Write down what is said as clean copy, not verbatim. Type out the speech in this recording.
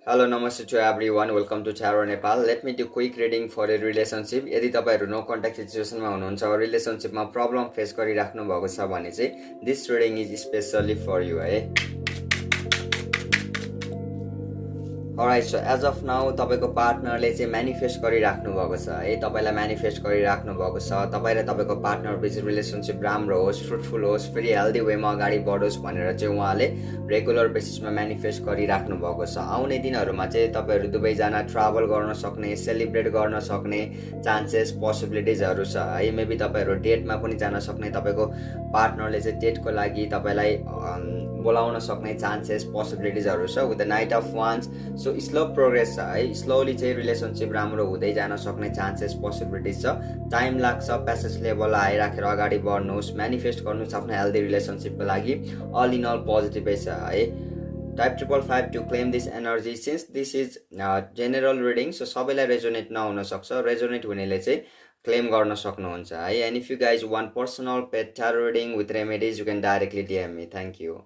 Hello, namaste to everyone. Welcome to Tarot Nepal. Let me do quick reading for a relationship. यदि तपाईहरु no contact सिचुएसनमा हुनुहुन्छ वा रिलेसनशिपमा problem face गरिराख्नु भएको छ भने चाहिँ this reading is specially for you है. Alright, so as of now तपाईको पार्टनरले चाहिँ म्यानिफेस्ट गरिराख्नु भएको छ है. तपाईलाई म्यानिफेस्ट गरिराख्नु भएको छ. तपाई र तपाईको पार्टनर बीच रिलेसनशिप राम्रो होस्, फ्रुटफुल होस्, फेरि हेल्दी वेमा अगाडि बढोस् भनेर चाहिँ उहाँले रेगुलर बेसिसमा म्यानिफेस्ट गरिराख्नु भएको छ. आउने दिनहरुमा चाहिँ तपाईहरु दुवै जना ट्राभल गर्न सक्ने, सेलिब्रेट गर्न सक्ने चान्सेस, पोसिबिलिटिजहरु छ है. मेबी तपाईहरु डेटमा पनि जान सक्ने, तपाईको पार्टनरले चाहिँ डेटको लागि तपाईलाई बोलाउन सक्ने चान्सेस, पोसिबिलिटिजहरु छ with the knight of wands. So slow progress छ है. स्लोली चाहिँ रिलेसनशिप राम्रो हुँदै जान सक्ने चान्सेस, पोसिबिलिटिज छ. टाइम लाग्छ. प्यासेज लेभल हाई राखेर अगाडि बढ्नुहोस्, म्यानिफेस्ट गर्नुहोस् आफ्नो हेल्दी रिलेसनशिपको लागि. अल इन अल पोजिटिभै छ है. Type 555 to claim this energy. Since this is general reading, so सबैलाई रेजोनेट नहुन सक्छ. रेजोनेट हुनेले चाहिँ claim गर्न सक्नुहुन्छ है. And if you guys want personal pet tarot reading with remedies, you can directly DM me. Thank you.